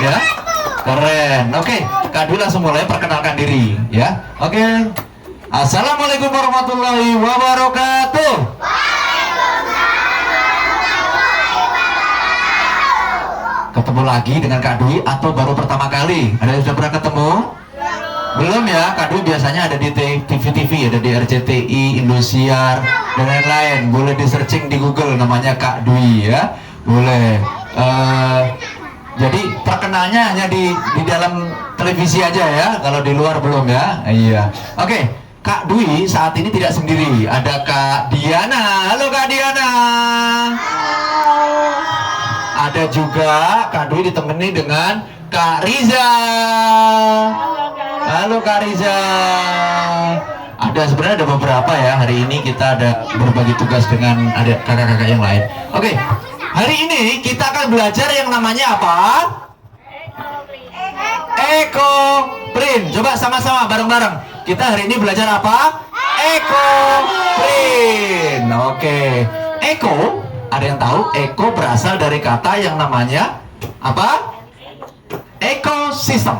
Ya, keren. Oke, Kak Dwi langsung mulai perkenalkan diri, ya. Oke. Assalamualaikum warahmatullahi wabarakatuh. Ketemu lagi dengan Kak Dwi atau baru pertama kali? Ada yang sudah pernah ketemu? Belum ya? Kak Dwi biasanya ada di TV-TV, ada di RCTI, Indosiar, dan lain-lain. Boleh di searching di Google, namanya Kak Dwi ya. Boleh. Jadi perkenalnya hanya di dalam televisi aja ya, kalau di luar belum ya. Iya. Oke, Kak Dwi saat ini tidak sendiri. Ada Kak Diana. Halo Kak Diana. Ada juga Kak Dwi ditemani dengan Kak Riza. Halo Kak Riza. Ada sebenarnya ada beberapa ya. Hari ini kita ada berbagi tugas dengan ada kakak-kakak yang lain. Oke. Hari ini kita akan belajar yang namanya apa? Eco Print. Coba sama-sama bareng-bareng. Kita hari ini belajar apa? Eco Print. Oke. Eco, ada yang tahu? Eco berasal dari kata yang namanya apa? Ekosistem.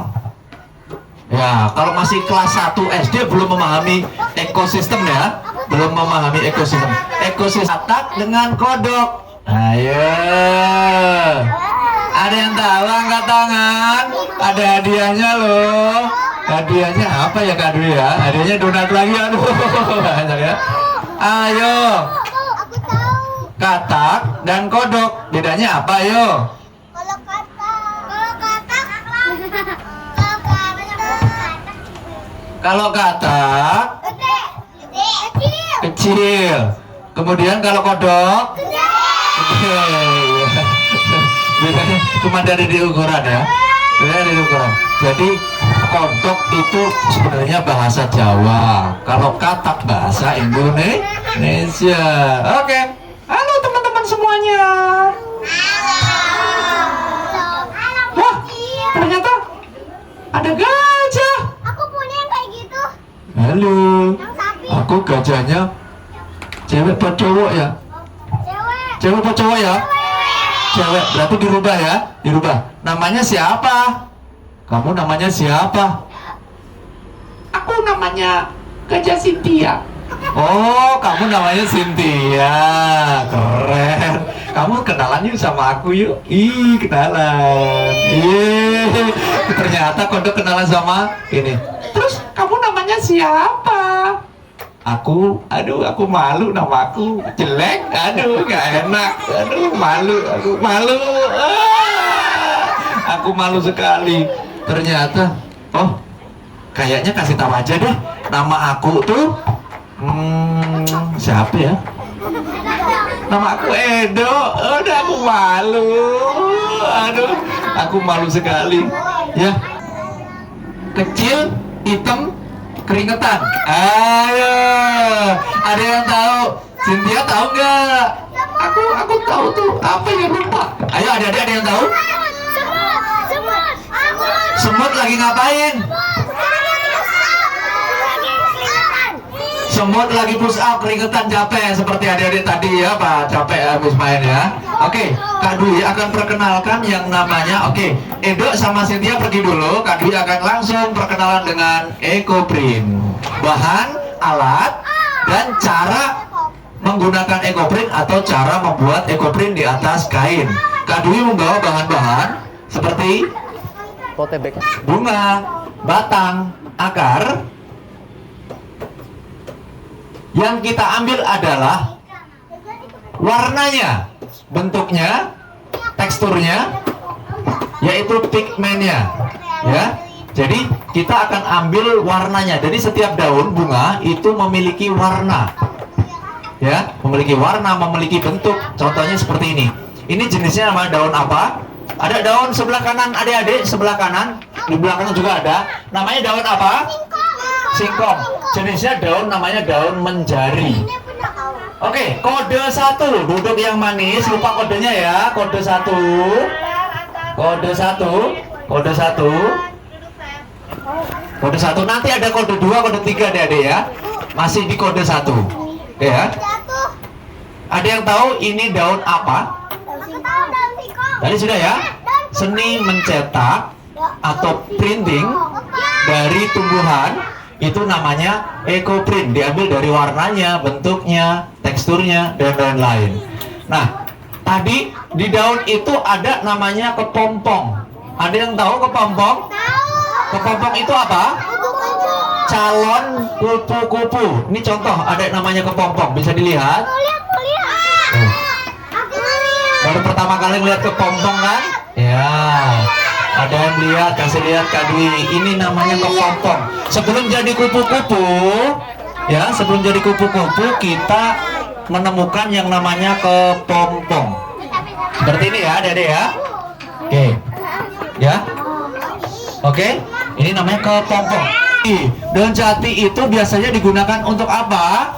Ya, kalau masih kelas 1 SD belum memahami ekosistem ya. Belum memahami ekosistem. Ekosistem katak dengan kodok. Ayo, ada yang tahu angkat tangan? Ada hadiahnya loh. Hadiahnya apa ya Kak Dwi ya? Hadiahnya donat lagi, aduh banyak ya. Ayo, katak dan kodok, bedanya apa yo? Kalau katak kecil, kemudian kalau kodok bedanya cuma dari ukuran ya, dari ukuran. Jadi kodok itu sebenarnya bahasa Jawa, kalau katak bahasa Indonesia. Oke, halo teman-teman semuanya. Wah, ternyata ada gajah. Aku punya yang kayak gitu. Halo, Yang sapi. aku gajahnya cewek apa cowok ya? Cewek. Cewek apa cowok ya? Cewek, berarti dirubah ya? Dirubah. Namanya siapa? Kamu namanya siapa? Aku namanya Gajah Cynthia. Oh, kamu namanya Cynthia. Keren. Kamu kenalan yuk sama aku yuk. Ih, kenalan. Iya. Ternyata kodok kenalan sama ini. Terus kamu namanya siapa? Aku malu, nama aku jelek, gak enak, aku malu, aku malu sekali. Ternyata, oh, kayaknya kasih tahu aja deh, nama aku tuh, siapa ya? Nama aku Edo, udah aku malu, aku malu sekali, ya. Kecil, hitam, keringetan. Ayo, ada yang tahu? Cynthia tahu nggak? Aku tahu tuh. Apa yang lupa? Ayo, ada yang tahu? Semut lagi ngapain? Semut lagi push up, keringetan, capek seperti adik-adik tadi ya, Pak. Capek habis main ya. Oke, Kak Dwi akan perkenalkan yang namanya. Oke, Edo sama Cynthia pergi dulu. Kak Dwi akan langsung perkenalan dengan Eco Print. Bahan, alat, dan cara menggunakan Eco Print atau cara membuat Eco Print di atas kain. Kak Dwi membawa bahan-bahan seperti bunga, batang, akar. Yang kita ambil adalah warnanya, bentuknya, teksturnya, yaitu pigmennya, ya. Jadi kita akan ambil warnanya. Jadi setiap daun bunga itu memiliki warna, ya, memiliki warna, memiliki bentuk. Contohnya seperti ini. Ini jenisnya nama daun apa? Ada daun sebelah kanan, adik-adik sebelah kanan, di belakang juga ada. Namanya daun apa? Singkong. Jenisnya daun namanya daun menjari. Oke, kode 1, duduk yang manis, lupa kodenya ya. Kode 1. Kode 1. Kode 1. Kode 1. Nanti ada kode 2, kode 3 adik-adik ya. Masih di kode 1. Ya. Ada yang tahu ini daun apa? Aku tahu daun singkong. Tadi sudah ya? seni mencetak atau printing dari tumbuhan itu namanya ekoprint, diambil dari warnanya, bentuknya, teksturnya, dan lain-lain. Nah, tadi di daun itu ada namanya kepompong. Ada yang tahu kepompong? Kepompong itu apa? Calon kupu-kupu. Ini contoh, ada namanya kepompong, bisa dilihat. Baru pertama kali lihat kepompong kan? Ya. Ada yang lihat, kasih lihat Kak Dwi. Ini namanya kepompong. Sebelum jadi kupu-kupu, ya, sebelum jadi kupu-kupu kita menemukan yang namanya kepompong. Seperti ini ya, Dede ya. Oke. Ya. Oke. Ini namanya kepompong. Daun jati itu biasanya digunakan untuk apa?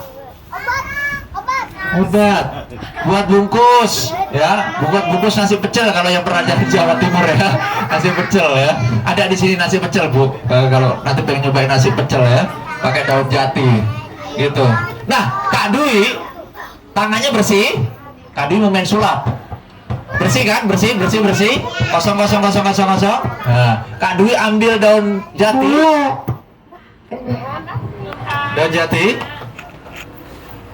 Obat. Buat bungkus, ya, buat bungkus nasi pecel kalau yang pernah jadi Jawa Timur ya, nasi pecel ya. Ada di sini nasi pecel Bu. Kalau nanti pengen nyobain nasi pecel ya, pakai daun jati, gitu. Nah, Kak Dwi tangannya bersih. Kak Dwi mau main sulap. Bersih kan? Bersih. Kosong. Nah, Kak Dwi ambil daun jati. Daun jati.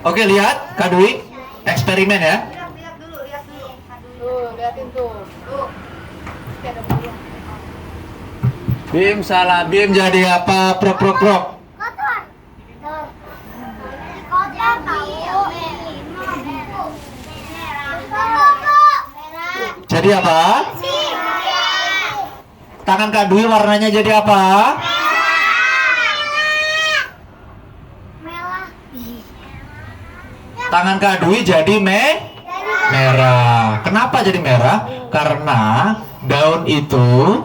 Oke, lihat Kak Dwi. Eksperimen ya. Lihat dulu. Tuh, liatin tuh. Bim salah, Bim jadi apa? Prok. Kotor Jadi apa? Tangan Kak Dwi warnanya jadi apa? Tangan Kak Dwi jadi merah. Kenapa jadi merah? Karena daun itu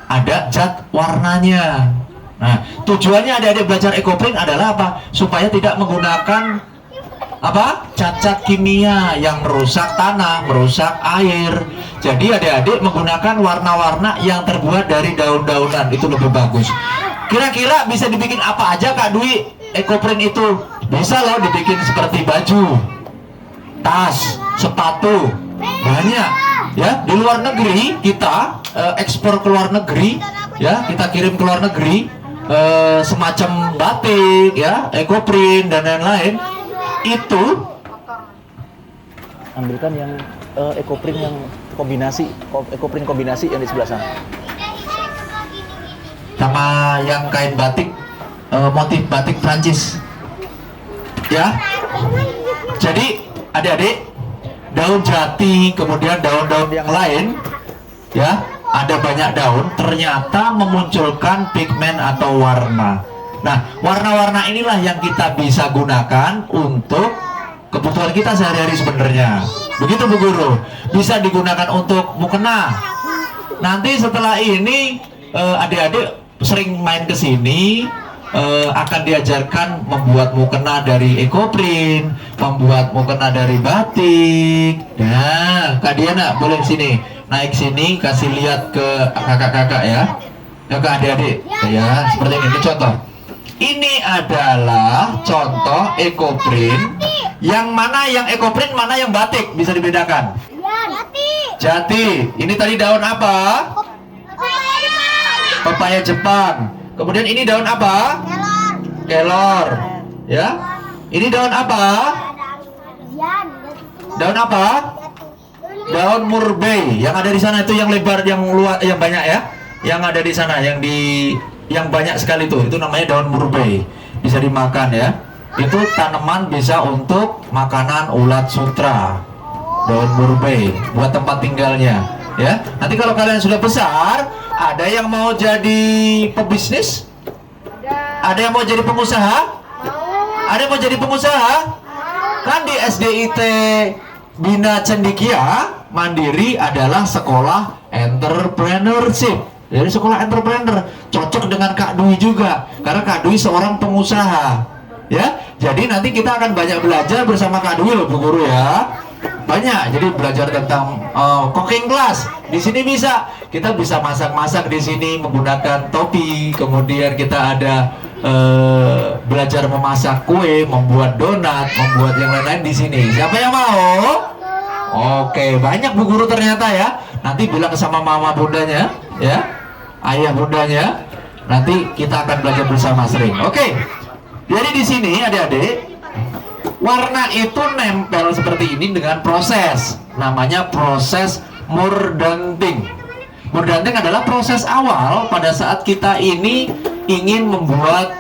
ada zat warnanya. Nah, tujuannya adik-adik belajar ekoprint adalah apa? Supaya tidak menggunakan apa? Zat kimia yang merusak tanah, merusak air. Jadi adik-adik menggunakan warna-warna yang terbuat dari daun-daunan, itu lebih bagus. Kira-kira bisa dibikin apa aja Kak Dwi ekoprint itu? Bisa loh dibikin seperti baju, tas, sepatu, banyak ya. Di luar negeri kita ekspor ke luar negeri ya, kita kirim ke luar negeri semacam batik ya, ekoprint dan lain-lain. Itu ambilkan yang ekoprint yang kombinasi, ekoprint kombinasi yang di sebelah sana. sama yang kain batik, motif batik Prancis ya. Jadi adik-adik, daun jati kemudian daun-daun yang lain ya, ada banyak daun ternyata memunculkan pigmen atau warna. Nah, warna-warna inilah yang kita bisa gunakan untuk kebutuhan kita sehari-hari sebenarnya. Begitu Bu Guru. Bisa digunakan untuk mukena. Nanti setelah ini adik-adik sering main ke sini, akan diajarkan membuat mukena dari ekoprint, membuat mukena dari batik. Nah, Kak Diana boleh sini, naik sini, kasih lihat ke kakak-kakak ya, ke adik-adik ya, seperti ini. Ini contoh. Ini adalah contoh ekoprint. Yang mana yang ekoprint, mana yang batik, bisa dibedakan. Jati. Ini tadi daun apa? Pepaya Jepang. Kemudian ini daun apa? Kelor. Ya. Ini daun apa? Daun apa? Daun murbei. Yang ada di sana itu yang lebar, yang luas, yang banyak ya. Yang ada di sana, yang banyak sekali itu namanya daun murbei. Bisa dimakan ya. Itu tanaman bisa untuk makanan ulat sutra. Daun murbei buat tempat tinggalnya ya. Nanti kalau kalian sudah besar, ada yang mau jadi pebisnis? Ada yang mau jadi pengusaha? Ada yang mau jadi pengusaha? Kan di SDIT Bina Cendikia Mandiri adalah sekolah entrepreneurship. Jadi sekolah entrepreneur cocok dengan Kak Dwi juga, karena Kak Dwi seorang pengusaha ya. Jadi nanti kita akan banyak belajar bersama Kak Dwi loh Bu Guru ya. Banyak, jadi belajar tentang cooking class. Di sini kita bisa masak-masak di sini menggunakan topi. Kemudian kita ada belajar memasak kue, membuat donat, membuat yang lain-lain di sini. Siapa yang mau? Oke, banyak Bu Guru ternyata ya. nanti bilang sama mama bundanya, ya, ayah bundanya. Nanti kita akan belajar bersama sering. Oke. Jadi di sini adik-adik, warna itu nempel seperti ini dengan proses, namanya proses mordanting. Mordanting adalah proses awal pada saat kita ini ingin membuat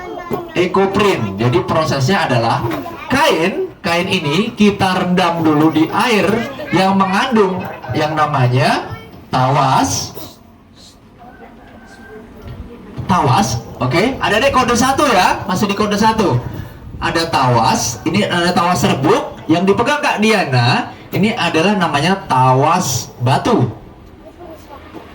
ekoprint. Jadi prosesnya adalah kain ini kita rendam dulu di air yang mengandung yang namanya tawas. Oke. Ada kode 1 ya, masih di kode 1. Ada tawas, ini ada tawas serbuk yang dipegang Kak Diana. Ini adalah namanya tawas batu.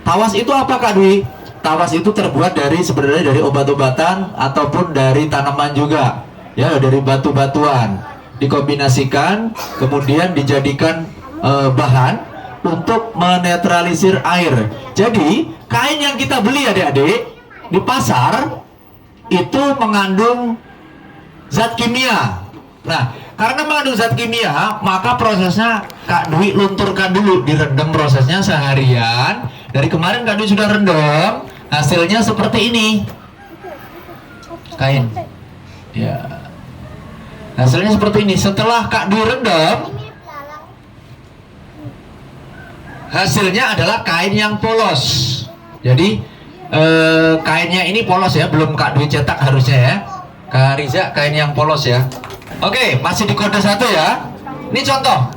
Tawas itu apa Kak Dwi? Tawas itu terbuat sebenarnya dari obat-obatan ataupun dari tanaman juga, ya, dari batu-batuan. Dikombinasikan, kemudian dijadikan bahan untuk menetralisir air. Jadi kain yang kita beli adik-adik di pasar itu mengandung zat kimia. Nah, karena mengandung zat kimia, maka prosesnya Kak Dwi lunturkan dulu, direndam prosesnya seharian. Dari kemarin Kak Dwi sudah rendam, hasilnya seperti ini. Kain. Ya. Hasilnya seperti ini. Setelah Kak Dwi rendam, hasilnya adalah kain yang polos. Jadi kainnya ini polos ya, belum Kak Dwi cetak harusnya ya. Kak Riza, kain yang polos ya. Oke, masih di kode 1 ya. Ini contoh.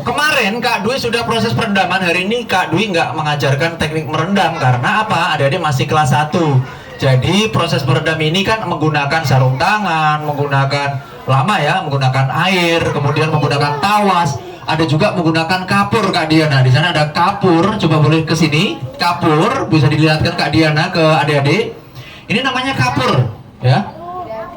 Kemarin Kak Dwi sudah proses perendaman, hari ini Kak Dwi nggak mengajarkan teknik merendam. Karena apa? Adik-adik masih kelas 1. Jadi proses merendam ini kan menggunakan sarung tangan, menggunakan lama ya, menggunakan air, kemudian menggunakan tawas. Ada juga menggunakan kapur Kak Diana. Di sana ada kapur. Coba boleh ke sini. Kapur bisa dilihatkan Kak Diana ke adik-adik. Ini namanya kapur, ya.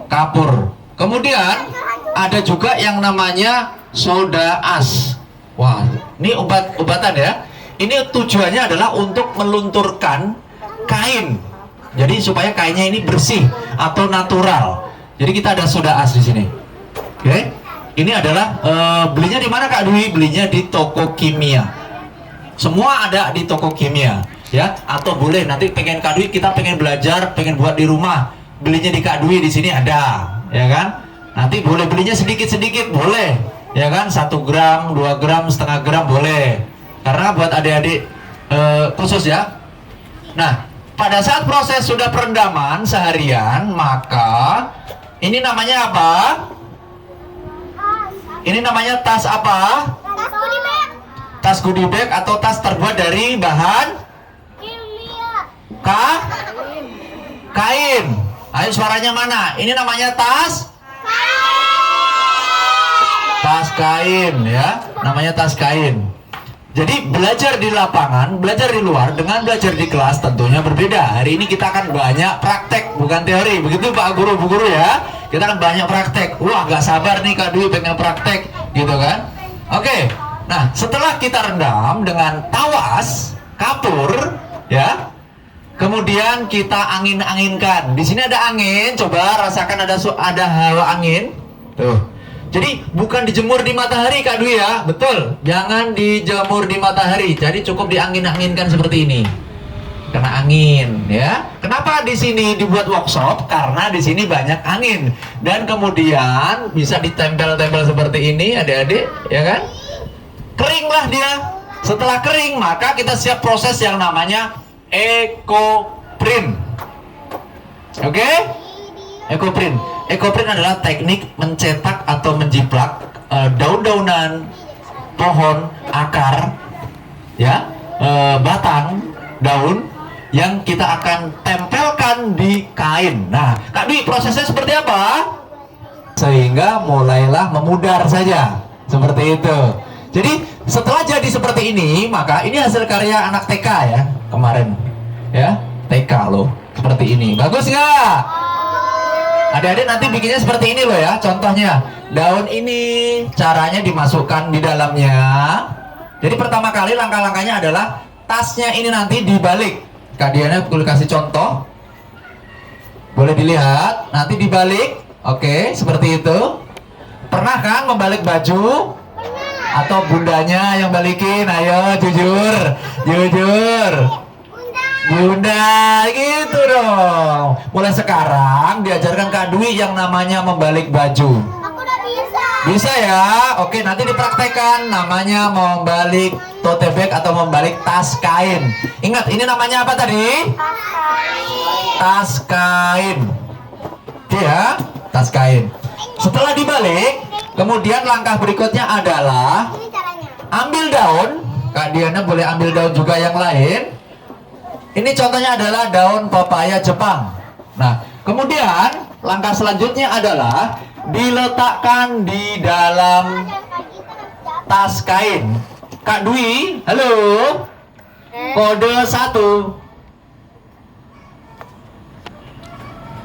Kapur. Kemudian ada juga yang namanya soda as. Wah, ini obat-obatan ya. Ini tujuannya adalah untuk melunturkan kain. Jadi supaya kainnya ini bersih atau natural. Jadi kita ada soda as di sini. Oke. Ini adalah belinya di mana Kak Dwi? Belinya di toko kimia. Semua ada di toko kimia, ya. Atau boleh nanti pengen Kak Dwi, kita pengen belajar, pengen buat di rumah, belinya di Kak Dwi di sini ada, ya kan? Nanti boleh belinya sedikit-sedikit, boleh, ya kan? 1 gram, 2 gram, setengah gram boleh. Karena buat adik-adik khusus ya. Nah, pada saat proses sudah perendaman seharian, maka ini namanya apa? Ini namanya tas apa? Tas goodie bag. Tas goodie bag atau tas terbuat dari bahan Kimia. kain. Ayo suaranya mana? Ini namanya tas kain ya. Namanya tas kain. Jadi belajar di lapangan, belajar di luar dengan belajar di kelas tentunya berbeda. Hari ini kita akan banyak praktek, bukan teori. Begitu Pak Guru, Bu Guru ya. Kita akan banyak praktek. Wah, gak sabar nih Kak Dwi pengen praktek, gitu kan? Oke. Nah, setelah kita rendam dengan tawas, kapur, ya. Kemudian kita angin-anginkan. Di sini ada angin, coba rasakan ada hawa angin. Tuh. Jadi bukan dijemur di matahari Kak Dwi ya, betul. Jangan dijemur di matahari. Jadi cukup diangin-anginkan seperti ini. Kena angin, ya. Kenapa di sini dibuat workshop? Karena di sini banyak angin dan kemudian bisa ditempel-tempel seperti ini, adik-adik, ya kan? Keringlah dia. Setelah kering, maka kita siap proses yang namanya ekoprint. Oke? Ekoprint. Ekoprint adalah teknik mencetak atau menjiplak daun-daunan, pohon, akar, ya, batang, daun yang kita akan tempelkan di kain. Nah, Kak Dwi, prosesnya seperti apa? Sehingga mulailah memudar saja, seperti itu. Jadi setelah jadi seperti ini, maka ini hasil karya anak TK ya kemarin, ya TK loh, seperti ini. Bagus nggak? Adik-adik nanti bikinnya seperti ini loh ya. Contohnya daun ini caranya dimasukkan di dalamnya. Jadi pertama kali langkah-langkahnya adalah tasnya ini nanti dibalik. Kak Diana boleh kasih contoh. Boleh dilihat. Nanti dibalik. Oke, seperti itu. Pernah kan membalik baju? Atau bundanya yang balikin? Ayo jujur, jujur. Bunda, gitu dong. Mulai sekarang diajarkan Kak Dwi yang namanya membalik baju. Aku udah bisa. Bisa ya? Oke, nanti dipraktekkan namanya membalik tote bag atau membalik tas kain. Ingat, ini namanya apa tadi? Tas kain. Oke ya, tas kain. Setelah dibalik, kemudian langkah berikutnya adalah Ini caranya. ambil daun. Kak Diana boleh ambil daun juga yang lain. Ini contohnya adalah daun pepaya Jepang. Nah, kemudian langkah selanjutnya adalah diletakkan di dalam tas kain. Kak Dwi, halo. Kode 1.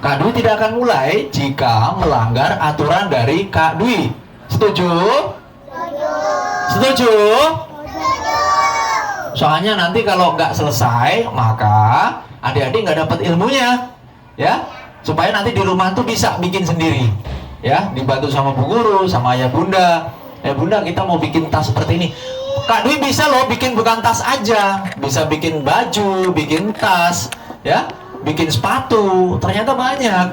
Kak Dwi tidak akan mulai jika melanggar aturan dari Kak Dwi. Setuju? Setuju? Soalnya nanti kalau nggak selesai, maka adik-adik nggak dapat ilmunya, ya. Supaya nanti di rumah tuh bisa bikin sendiri, ya. Dibantu sama bu guru, sama ayah bunda. Bunda, kita mau bikin tas seperti ini. Kak Dwi bisa loh bikin bukan tas aja, bisa bikin baju, bikin tas, ya, bikin sepatu. Ternyata banyak.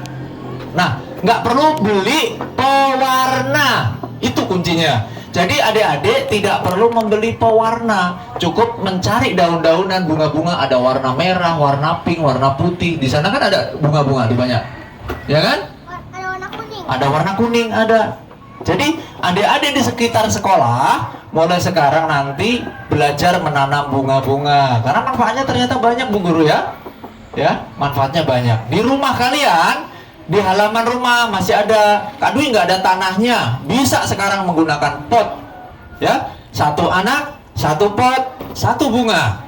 Nah, nggak perlu beli pewarna, itu kuncinya. Jadi adik-adik tidak perlu membeli pewarna, cukup mencari daun-daunan bunga-bunga, ada warna merah, warna pink, warna putih. Di sana kan ada bunga-bunga tuh banyak, ya kan? Ada warna kuning. Ada warna kuning, ada. Jadi adik-adik di sekitar sekolah mulai sekarang nanti belajar menanam bunga-bunga, karena manfaatnya ternyata banyak bu guru ya, manfaatnya banyak. Di rumah kalian, di halaman rumah masih ada, Kak Dwi nggak ada tanahnya, bisa sekarang menggunakan pot, ya, satu anak, satu pot, satu bunga,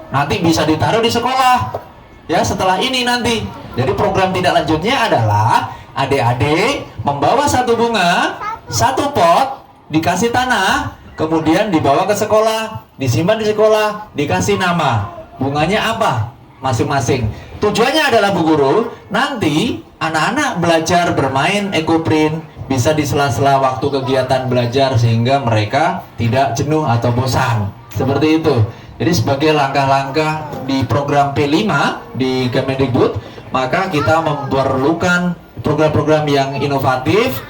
nanti bisa ditaruh di sekolah, ya, setelah ini nanti. Jadi program tindak lanjutnya adalah adik-adik membawa satu bunga, satu pot, dikasih tanah, kemudian dibawa ke sekolah, disimpan di sekolah, dikasih nama, bunganya apa masing-masing. Tujuannya adalah bu guru, nanti anak-anak belajar bermain ekoprint bisa di sela-sela waktu kegiatan belajar sehingga mereka tidak jenuh atau bosan. Seperti itu. Jadi sebagai langkah-langkah di program P5 di Kemendikbud, maka kita memerlukan program-program yang inovatif,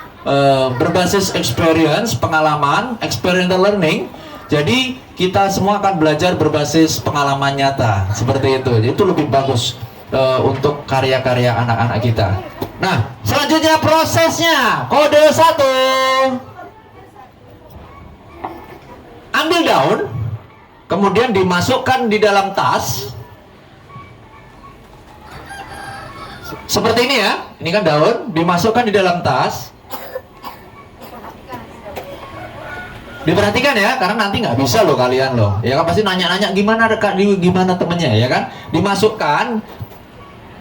berbasis experience, pengalaman, experiential learning. Jadi kita semua akan belajar berbasis pengalaman nyata. Seperti itu. Jadi itu lebih bagus untuk karya-karya anak-anak kita. Nah, selanjutnya prosesnya. Kode 1. Ambil daun, kemudian dimasukkan di dalam tas. Seperti ini ya. Ini kan daun, dimasukkan di dalam tas. Diperhatikan ya, karena nanti nggak bisa loh kalian loh. Ya kan pasti nanya-nanya gimana Kak Dwi, gimana temennya ya kan. Dimasukkan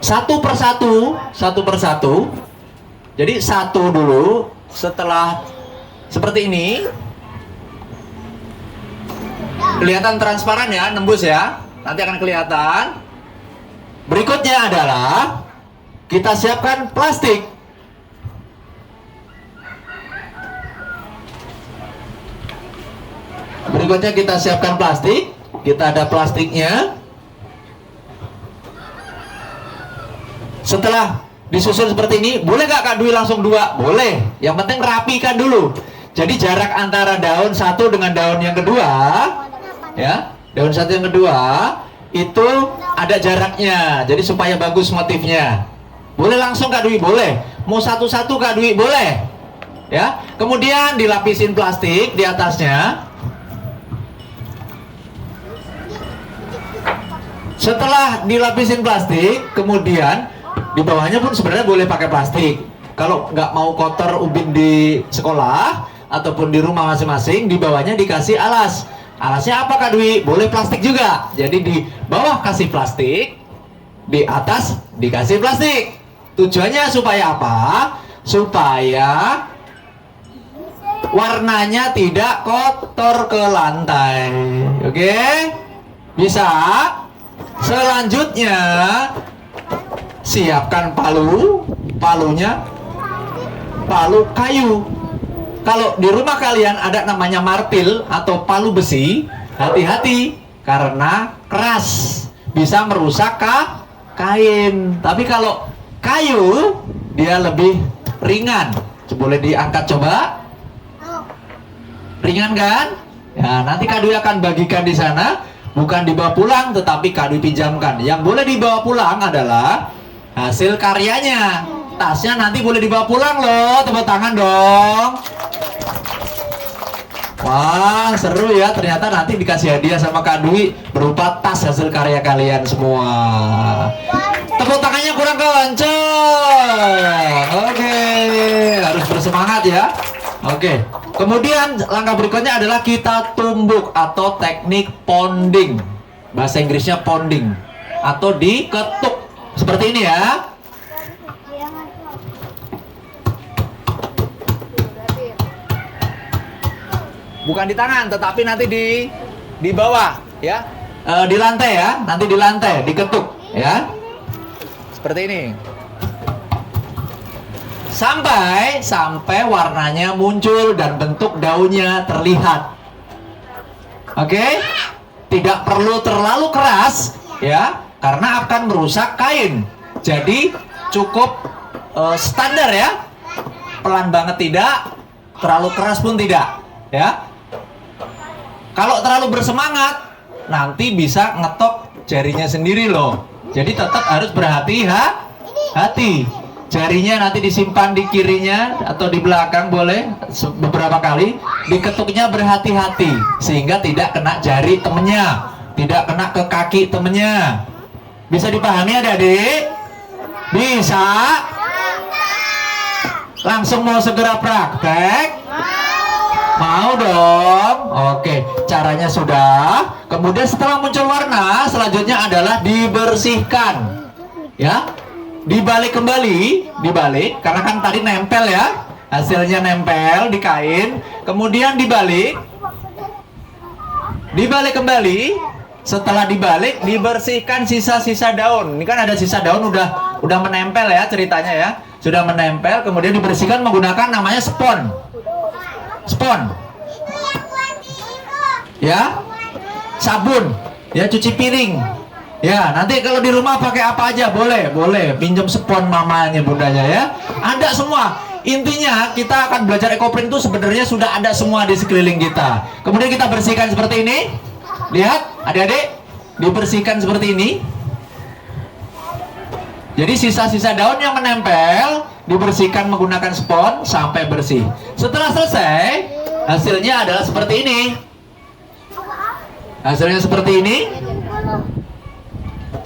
satu persatu. Jadi satu dulu, setelah seperti ini, kelihatan transparan ya, nembus ya, nanti akan kelihatan. Berikutnya adalah kita siapkan plastik. Berikutnya kita siapkan plastik. Kita ada plastiknya. Setelah disusun seperti ini, boleh nggak Kak Dwi langsung 2? Boleh. Yang penting rapikan dulu. Jadi jarak antara daun satu dengan daun yang kedua, ya, daun satu yang kedua itu ada jaraknya. Jadi supaya bagus motifnya. Boleh langsung Kak Dwi, boleh. Mau satu-satu Kak Dwi, boleh. Ya. Kemudian dilapisin plastik di atasnya. Setelah dilapisin plastik, kemudian di bawahnya pun sebenarnya boleh pakai plastik. Kalau nggak mau kotor ubin di sekolah ataupun di rumah masing-masing, di bawahnya dikasih alas. Alasnya apa Kak Dwi? Boleh plastik juga. Jadi di bawah kasih plastik, di atas dikasih plastik. Tujuannya supaya apa? Supaya warnanya tidak kotor ke lantai. Oke? Bisa? Selanjutnya siapkan palu, palu kayu. kalau di rumah kalian ada namanya martil atau palu besi, hati-hati karena keras, bisa merusak kain. Tapi kalau kayu dia lebih ringan. Boleh diangkat coba. Ringan kan? Ya, nanti Kak Dwi akan bagikan di sana, bukan dibawa pulang tetapi Kak Dwi pinjamkan. Yang boleh dibawa pulang adalah hasil karyanya. Tasnya nanti boleh dibawa pulang loh. Tepuk tangan dong. Wah, seru ya. Ternyata nanti dikasih hadiah sama Kak Dwi berupa tas hasil karya kalian semua. Tepuk tangannya kurang kencang. Oke, harus bersemangat ya. Oke. Kemudian langkah berikutnya adalah kita tumbuk atau teknik pounding. Bahasa Inggrisnya pounding atau diketuk. Seperti ini ya. Bukan di tangan, tetapi nanti di bawah, ya, di lantai ya, nanti di lantai, diketuk, ya, seperti ini, sampai warnanya muncul dan bentuk daunnya terlihat. Oke, tidak perlu terlalu keras, ya, karena akan merusak kain. Jadi cukup standar ya, pelan banget tidak, terlalu keras pun tidak, ya. Kalau terlalu bersemangat, nanti bisa ngetok jarinya sendiri loh. Jadi tetap harus berhati-hati. Jarinya nanti disimpan di kirinya atau di belakang boleh beberapa kali. Diketuknya berhati-hati sehingga tidak kena jari temennya, tidak kena ke kaki temennya. Bisa dipahami adik-adik? Bisa? Langsung mau segera praktek? Mau dong. Oke, caranya sudah. Kemudian setelah muncul warna, selanjutnya adalah dibersihkan. Ya. Dibalik kembali, dibalik karena kan tadi nempel ya. Hasilnya nempel di kain, kemudian dibalik. Dibalik kembali. Setelah dibalik, dibersihkan sisa-sisa daun. Ini kan ada sisa daun udah menempel ya ceritanya ya. Sudah menempel, kemudian dibersihkan menggunakan namanya spon. Ya, sabun, ya, cuci piring, ya. Nanti kalau di rumah pakai apa aja boleh, pinjam spon mamanya, bundanya ya. Ada semua. Intinya kita akan belajar ekoprint itu sebenarnya sudah ada semua di sekeliling kita. Kemudian kita bersihkan seperti ini. Lihat, adik-adik, dibersihkan seperti ini. Jadi sisa-sisa daun yang menempel dibersihkan menggunakan spon sampai bersih. Setelah selesai, hasilnya adalah seperti ini. Hasilnya seperti ini.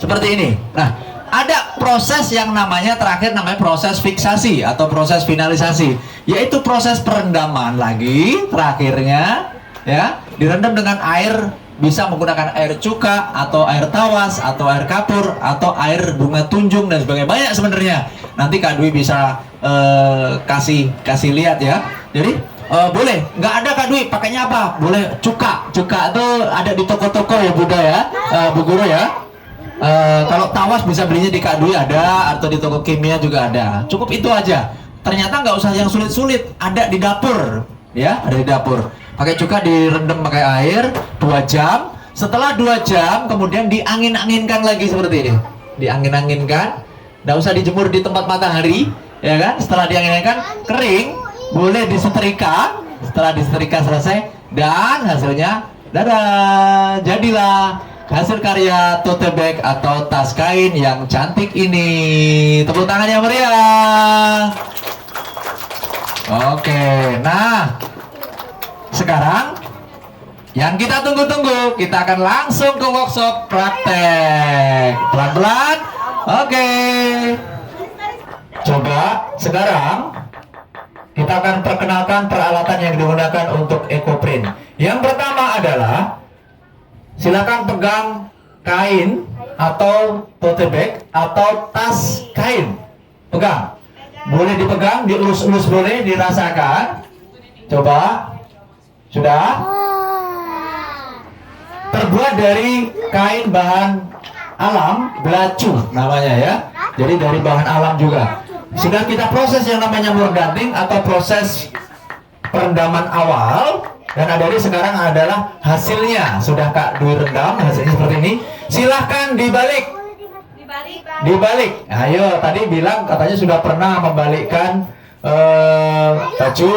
Seperti ini. Nah, ada proses yang namanya terakhir namanya proses fiksasi atau proses finalisasi, yaitu proses perendaman lagi terakhirnya ya, direndam dengan air. Bisa menggunakan air cuka atau air tawas atau air kapur atau air bunga tunjung dan sebagainya. Banyak sebenarnya. Nanti Kak Dwi bisa kasih lihat ya. Jadi boleh, nggak ada Kak Dwi pakainya apa? Boleh cuka itu ada di toko-toko ya Bunda ya, Bu Guru ya. Kalau tawas bisa belinya di Kak Dwi ada, atau di toko kimia juga ada. Cukup itu aja. Ternyata nggak usah yang sulit-sulit, ada di dapur ya, ada di dapur. Pakai cuka direndam pakai air 2 jam. Setelah 2 jam kemudian diangin-anginkan lagi seperti ini. Diangin-anginkan, nggak usah dijemur di tempat matahari, ya kan? Setelah diangin-anginkan kering, boleh disetrika. Setelah disetrika selesai dan hasilnya, dadah, jadilah hasil karya tote bag atau tas kain yang cantik ini. Tepuk tangan yang meriah. Oke, nah sekarang yang kita tunggu-tunggu, kita akan langsung ke workshop praktek. Pelan-pelan. Oke. Coba sekarang kita akan perkenalkan peralatan yang digunakan untuk ekoprint. Yang pertama adalah silakan pegang kain atau tote bag atau tas kain. Pegang. Boleh dipegang, dielus-elus boleh, dirasakan. Coba. Sudah? Terbuat dari kain bahan alam, belacu namanya ya. Jadi dari bahan alam juga. Sudah kita proses yang namanya mordanting atau proses perendaman awal dan adik-adik sekarang adalah hasilnya. Sudah Kak Dwi rendam, hasilnya seperti ini. Silahkan dibalik. Dibalik. Ayo, tadi bilang katanya sudah pernah membalikkan baju.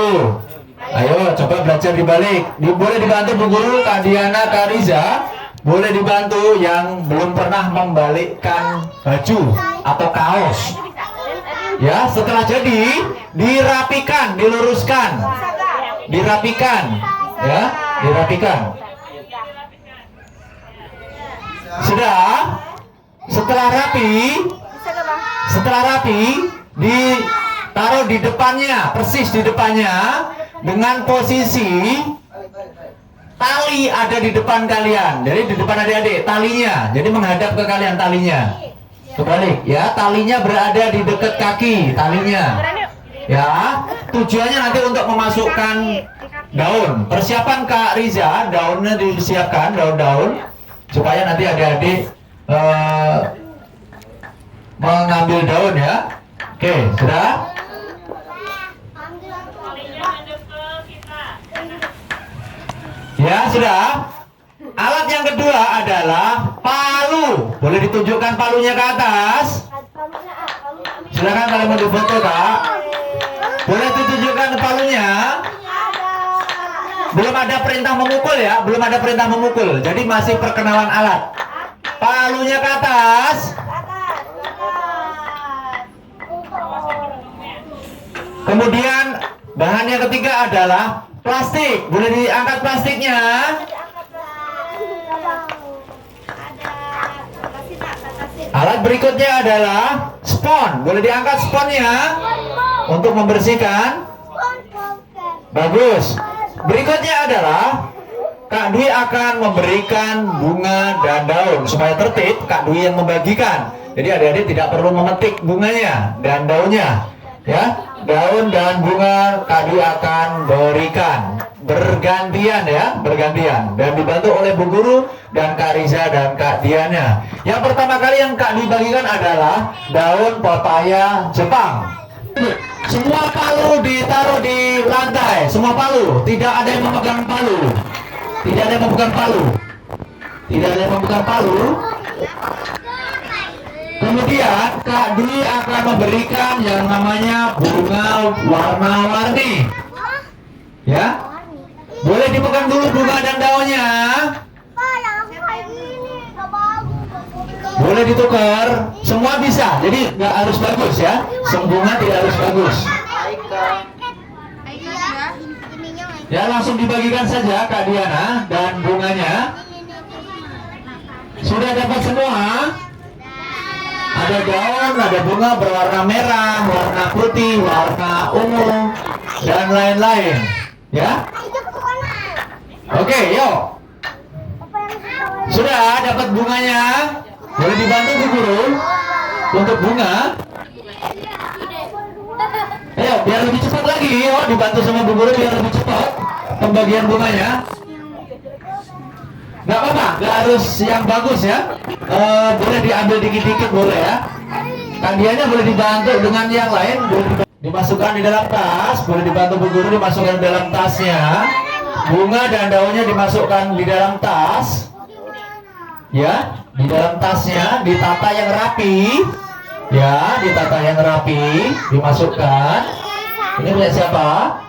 Ayo, coba belajar dibalik. Boleh dibantu Bu Guru, Kak Diana, Kak Riza. Boleh dibantu yang belum pernah membalikkan baju atau kaos. Ya, setelah jadi dirapikan, diluruskan, dirapikan, ya, dirapikan. Sudah, setelah rapi, ditaruh di depannya, persis di depannya, dengan posisi tali ada di depan kalian. Jadi di depan adik-adik, talinya, jadi menghadap ke kalian talinya. Kebalik ya, talinya berada di dekat kaki, talinya. Ya, tujuannya nanti untuk memasukkan daun. Persiapan Kak Riza, daunnya disiapkan, daun-daun, supaya nanti adik-adik mengambil daun ya. Oke, sudah? Ya, sudah. Alat yang kedua adalah palu. Boleh ditunjukkan palunya ke atas? Silakan kalau mau difoto, Kak. Boleh ditunjukkan palunya? Belum ada perintah memukul ya, belum ada perintah memukul. Jadi masih perkenalan alat. Palunya ke atas. Kemudian bahan yang ketiga adalah plastik. Boleh diangkat plastiknya? Alat berikutnya adalah spons. Boleh diangkat sponnya untuk membersihkan. Bagus. Berikutnya adalah Kak Dwi akan memberikan bunga dan daun supaya tertib. Kak Dwi yang membagikan. Jadi adik-adik tidak perlu memetik bunganya dan daunnya. Ya, daun dan bunga Kak Dwi akan berikan bergantian ya, bergantian dan dibantu oleh Bu Guru dan Kak Riza dan Kak Diana. Yang pertama kali yang Kak Dwi bagikan adalah daun pepaya Jepang. Semua palu ditaruh di lantai, semua palu, tidak ada yang memegang palu. Tidak ada yang memegang palu. Tidak ada yang memegang palu. Kemudian Kak Dwi akan memberikan yang namanya bunga warna-warni. Ya, boleh dipegang dulu bunga dan daunnya. Boleh ditukar, semua bisa. Jadi nggak harus bagus ya. Bunga tidak harus bagus. Ya, langsung dibagikan saja Kak Diana dan bunganya. Sudah dapat semua? Ada daun, ada bunga berwarna merah, warna putih, warna ungu, dan lain-lain. Ya? Oke, yuk. Sudah dapat bunganya? Boleh dibantu Bu Guru untuk bunga? Ayo, biar lebih cepat lagi. Yuk, dibantu sama Bu Guru biar lebih cepat pembagian bunganya. Nggak apa-apa, nggak harus yang bagus ya. Boleh diambil dikit-dikit boleh ya. Kandiannya boleh dibantu dengan yang lain, boleh dimasukkan di dalam tas. Boleh dibantu Bu Guru dimasukkan di dalam tasnya. Bunga dan daunnya dimasukkan di dalam tas. Ya, di dalam tasnya ditata yang rapi. Ya, ditata yang rapi, dimasukkan. Ini punya siapa?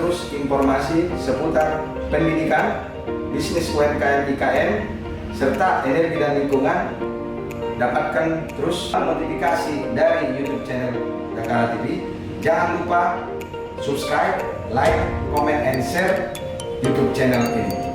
terus informasi seputar pendidikan, bisnis UMKM IKN, serta energi dan lingkungan. Dapatkan terus notifikasi dari YouTube channel Gakara TV. Jangan lupa subscribe, like, comment, and share YouTube channel ini.